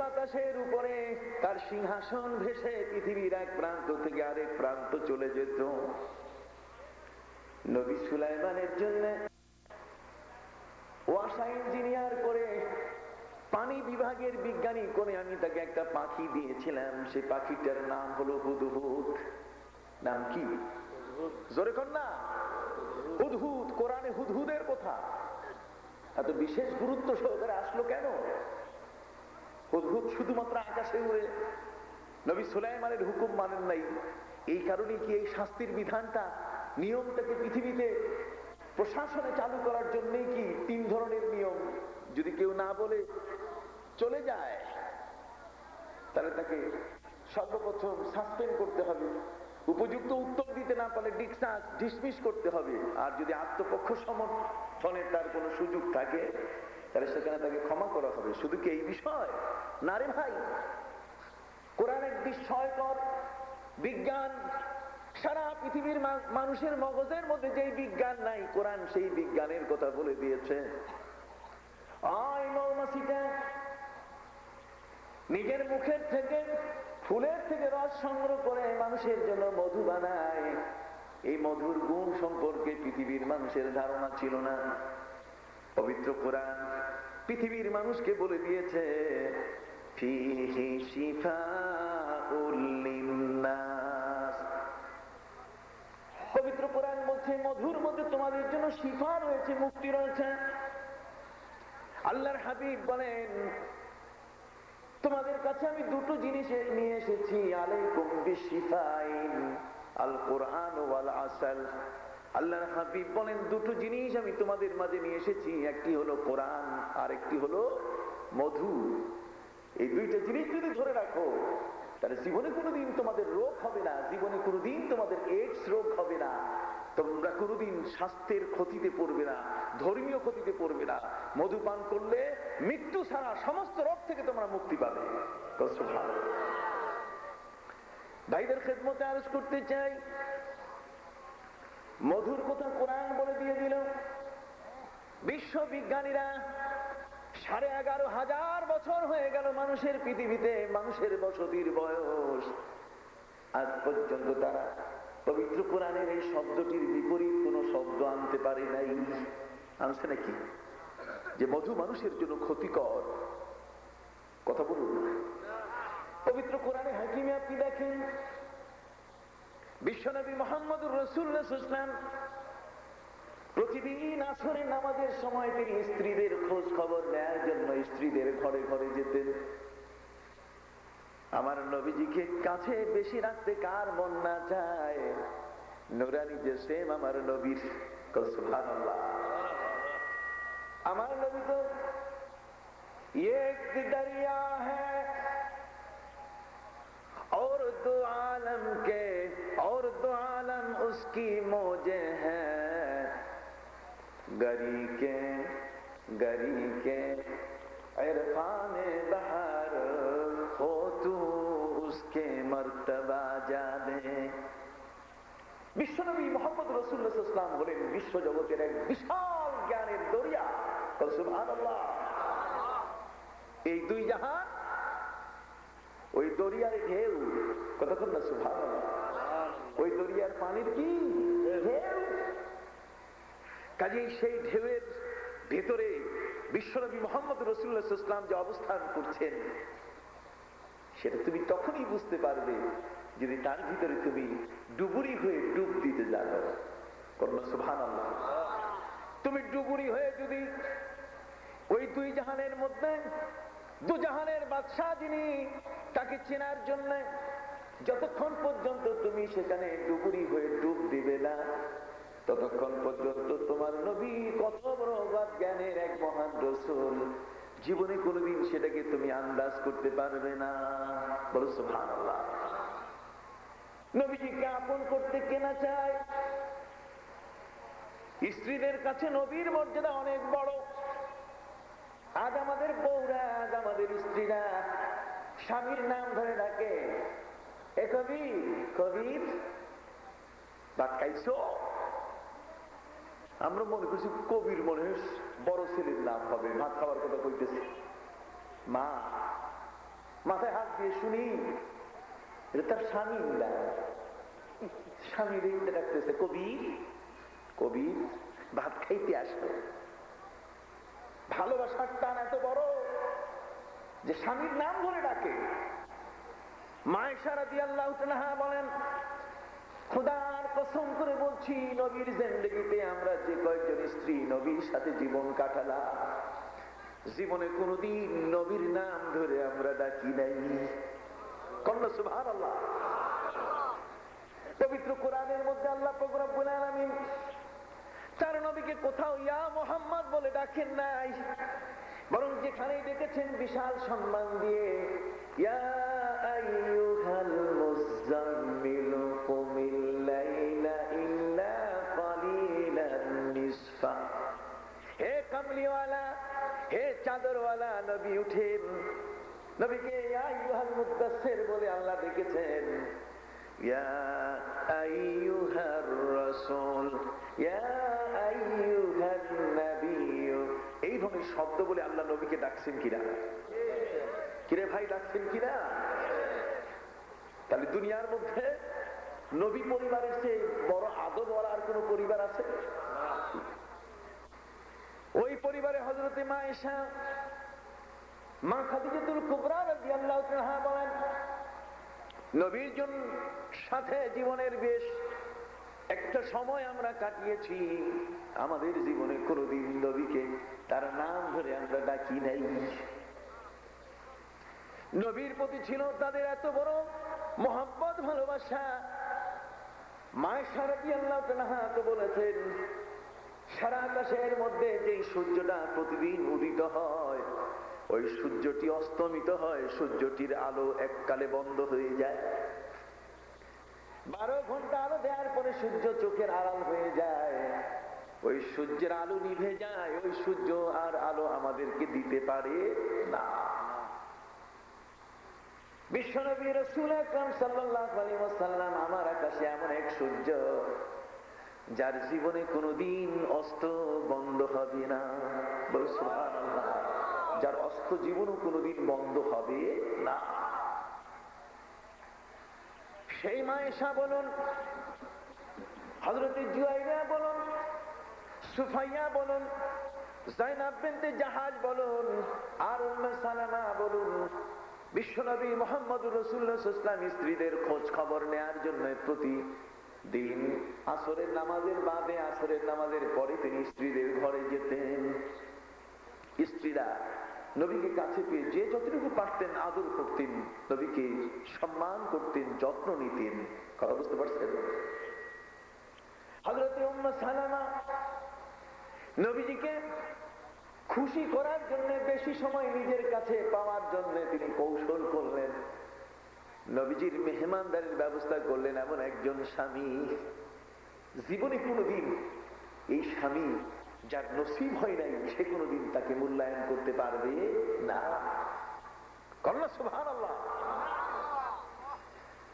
বাতাসের উপরে তার সিংহাসন ভেসে পৃথিবীর এক প্রান্ত থেকে আরেক প্রান্ত চলে যেত। নবী সুলাইমানের জন্য ওয়াসা ইঞ্জিনিয়ার করে পানি বিভাগের বিজ্ঞানী করে আমি তাকে একটা পাখি দিয়েছিলাম। সেই পাখিটার নাম হলো হুদহুদ। নাম কি? জোরে কর না। হুদহুদ। কোরআনে হুদহুদের কথা এত বিশেষ গুরুত্ব সহকারে আসলো কেন? হুদহুদ শুধুমাত্র আকাশে উড়ে, নবী সুলাইমানের হুকুম মানেন নাই। এই কারণে কি এই শাস্তির বিধানটা, নিয়মটাকে পৃথিবীতে প্রশাসনে চালু করার জন্যই কি 3 ধরনের নিয়ম। যদি কেউ না বলে চলে যায় তাহলে তাকে সর্বপ্রথম সাসপেন্ড করতে হবে, উপযুক্ত উত্তর দিতে না পারলে ডিসমিস করতে হবে। আর যদি আত্মপক্ষ সমর্থনের তার কোনো সুযোগ থাকে তাহলে সেখানে তাকে ক্ষমা করা হবে। শুধু কি এই বিষয় না রে ভাই, কোরআন এক বিস্ময়কর বিজ্ঞান। সারা পৃথিবীর মানুষের মগজের মধ্যে যেই বিজ্ঞান নাই, কোরআন সেই বিজ্ঞানের কথা বলে দিয়েছে। মৌমাছিটা নিজের মুখের থেকে, ফুলের থেকে রস সংগ্রহ করে মানুষের জন্য মধু বানায়। এই মধুর গুণ সম্পর্কে পৃথিবীর মানুষের ধারণা ছিল না। পবিত্র কোরআন পৃথিবীর মানুষকে বলে দিয়েছে ফীহি শিফাউল লিন্নাস। পবিত্র কোরআন বলছে মধুর মধ্যে তোমাদের জন্য শিফা রয়েছে, মুক্তি রয়েছে। আল্লাহর হাবিব বলেন তোমাদের কাছে আমি দুটো জিনিস নিয়ে এসেছি, আলাইকুম বিশিফাইন আল কোরআন ওয়াল আসাল। আল্লাহর হাবিব বলেন দুটো জিনিস আমি তোমাদের মাঝে নিয়ে এসেছি, একটি হলো কোরআন আর একটি হলো মধু। এই দুইটা জিনিস যদি ধরে রাখো তাহলে জীবনে কোনোদিন তোমাদের রোগ হবে না, জীবনে কোনোদিন তোমাদের এইডস রোগ হবে না, তোমরা কোনোদিন স্বাস্থ্যের ক্ষতিতে পড়বে না, ধর্মীয় ক্ষতিতে পড়বে না। মধু পান করলে মৃত্যু ছাড়া সমস্ত রোগ থেকে তোমরা মুক্তি পাবে। ভাইদের খেদমতে আরজ করতে চাই, মধুর কথা কোরআন বলে দিয়ে দিল। বিশ্ববিজ্ঞানীরা 11,500 বছর হয়ে গেল মানুষের পৃথিবীতে, মানুষের বসতির বয়স, আজ পর্যন্ত তারা পবিত্র কোরআনের এই শব্দটির বিপরীত কোন শব্দ আনতে পারে নাই। আনছে নাকি? যে মধু মানুষের জন্য ক্ষতিকর, কথা বলুন। পবিত্র কোরআনে হাকিমে আপনি দেখেন বিশ্বনবী মুহাম্মদুর রাসূলুল্লাহ সাল্লাল্লাহু আলাইহি ওয়াসাল্লাম প্রতিদিন আসরের নামাজের সময় তিনি স্ত্রীদের খোঁজ খবর নেয়ার জন্য স্ত্রীদের ঘরে ঘরে যেতেন। আমার নবীজিকে কাছে বেশি রাখতে কার মন না চায়? নুরানি যে সেম আমার নবীর, সুবহানাল্লাহ। আমার নবী তো এক দরিয়া হ্যায় और दो आलम के और दो आलम उसकी मौजे हैं, गरी के इरफाने बहार हो तू उसके मर्तबा जाने। বিশ্বনবী মুহাম্মদ রাসূলুল্লাহ সাল্লাল্লাহু আলাইহি ওয়াসাল্লাম বলেন বিশ্ব জগতের এক বিশাল জ্ঞানের দরিয়া। সুবহানাল্লাহ। এই দুই জাহান, ওই দরিয়ার ঢেউ, কতক্ষণ না সুবহানাল্লাহ, ওই দরিয়ার পানির কি ঢেউ। কাজেই সেই ঢেউয়ের ভেতরে বিশ্বনবী মুহাম্মদ রাসূলুল্লাহ সাল্লাল্লাহু আলাইহি ওয়াসাল্লাম যে অবস্থান করছেন সেটা তুমি তখনই বুঝতে পারবে যদি তার ভিতরে তুমি ডুবুরি হয়ে ডুব দিতে জানো। সুবহানাল্লাহ। তুমি ডুবুরি হয়ে যদি ওই দুই জাহানের মধ্যে, দু জাহানের বাদশাহ যিনি, তাকে চেনার জন্য যতক্ষণ পর্যন্ত তুমি সেখানে ডুবুরি হয়ে ডুব দিবে না ততক্ষণ পর্যন্ত তোমার নবী কত বড় জ্ঞানের এক মহান রাসূল, জীবনে কোনোদিন সেটাকে তুমি আন্দাজ করতে পারবে না। বলো সুবহানাল্লাহ। নবীজিকে আপন করতে কেনা চায়। স্ত্রীদের কাছে নবীর মর্যাদা অনেক বড়। আজ আমাদের বউরা, আজ আমাদের স্ত্রীরা স্বামীর নাম ধরে ডাকে, এ কবির, কবির ভাত খাইছো? আমরা মনে করছি কবির মনে বড় ছেলের নাম হবে, ভাত খাওয়ার কথা কইতেছে। মা, মাথায় হাত দিয়ে শুনি, এটা তার স্বামী না, স্বামী রেখে ডাকতেছে কবির, কবির ভাত খাইতে আসলো। ভালোবাসার টান এত বড় যে স্বামীর নাম ধরে ডাকে। মা আয়েশা রাদিয়াল্লাহু তাআলা বলেন, খোদার কসম করে বলছি, নবীর জিন্দেগিতে আমরা যে কয়েকজন স্ত্রী নবীর সাথে জীবন কাটালাম, জীবনে কোনদিন নবীর নাম ধরে আমরা ডাকি নাই। কন্যা সুবহানাল্লাহ। পবিত্র কোরআনের মধ্যে আল্লাহ পাক রব্বুল আলামিন তার নবীকে কোথাও ইয়া মুহাম্মদ বলে ডাকেন নাই, বরং যেখানেই ডেকেছেন বিশাল সম্মান দিয়ে, ইয়া আইয়ুহাল মুযাম্মিল কুমিল লাইলা ইল্লা কালিলান নিসফা। হে কামলিওয়ালা, হে চাদরওয়ালা নবী উঠেন। নবীকে ইয়া আইয়ুহাল মুদাসসির বলে আল্লাহ ডেকেছেন, ইয়া আইয়ুহার রাসূল, ইয়া আইয়ুহান নাবিয়্যু। এই ধরনের শব্দ বলে আল্লাহ নবীকে ডাকছেন কিনা? কিরে ভাই, ডাকছেন কিনা? তাহলে দুনিয়ার মধ্যে নবী পরিবারের চেয়ে বড় আদব ওয়ালা আর কোন পরিবার আছে? ওই পরিবারে হযরতে মা আয়েশা, মা খাদিজাতুল কুবরা রাদিয়াল্লাহু তাআলা বলেন, নবীর সাথে জীবনের বেশ একটা সময় আমরা কাটিয়েছি, আমাদের জীবনে কোনদিন নবীকে তার নাম ধরে আমরা ডাকি নাই। নবীর প্রতি ছিল তাদের এত বড় মহব্বত, ভালোবাসা। মা আয়েশা রাদিয়াল্লাহু তাআলা তো বলেছেন, সারা আকাশের মধ্যে যে সূর্যটা প্রতিদিন উদিত হয়, ওই সূর্যটি অস্তমিত হয়, সূর্যটির আলো এককালে বন্ধ হয়ে যায়। 12 ঘন্টা আলো দেওয়ার পরে সূর্য চোখের আড়াল হয়ে যায়, ওই সূর্যের আলো নিভে যায়, ওই সূর্য আর আলো আমাদেরকে দিতে পারে না। বিশ্বনবী রাসূল আকরাম সাল্লাল্লাহু আলাইহি ওয়াসাল্লাম আমার আকাশে এমন এক সূর্য, যার জীবনে কোনদিন অস্ত বন্ধ হবে না। বল সুবহানাল্লাহ। যার অস্ত জীবনও কোনদিন বন্ধ হবে না। সেই মা আয়েশা বলুন, হযরত জুয়াইরা বলুন, সুফাইয়া বলুন, যায়েনব বিনতে জাহাজ বলুন, আর উম্মে সালামা বলুন, বিশ্বনবী মুহাম্মদুর রাসূলুল্লাহ সাল্লাল্লাহু আলাইহি ওয়াসাল্লাম স্ত্রীদের খোঁজ খবর নেয়ার জন্য প্রতিদিন আসরের নামাজের বাদে, আসরের নামাজের পরে তিনি স্ত্রীদের ঘরে যেতেন। স্ত্রীরা নবীকে কাছে পেয়ে যে যতটুকু পারতেন আদর করতেন, নবীকে সম্মান করতেন, যত্ন নিতেন। কথা বুঝতে পারছেন? হযরত উম্মে সালামা নবীজিকে খুশি করার জন্য, বেশি সময় নিজের কাছে পাওয়ার জন্য তিনি কৌশল করলেন, নবীজির মেহমানদারির ব্যবস্থা করলেন। এমন একজন স্বামী জীবনে কোনোদিন এই স্বামী যার নসিব হয় নাই, সে কোনোদিন তাকে মূল্যায়ন করতে পারবে না। কন্যা সুবহানাল্লাহ।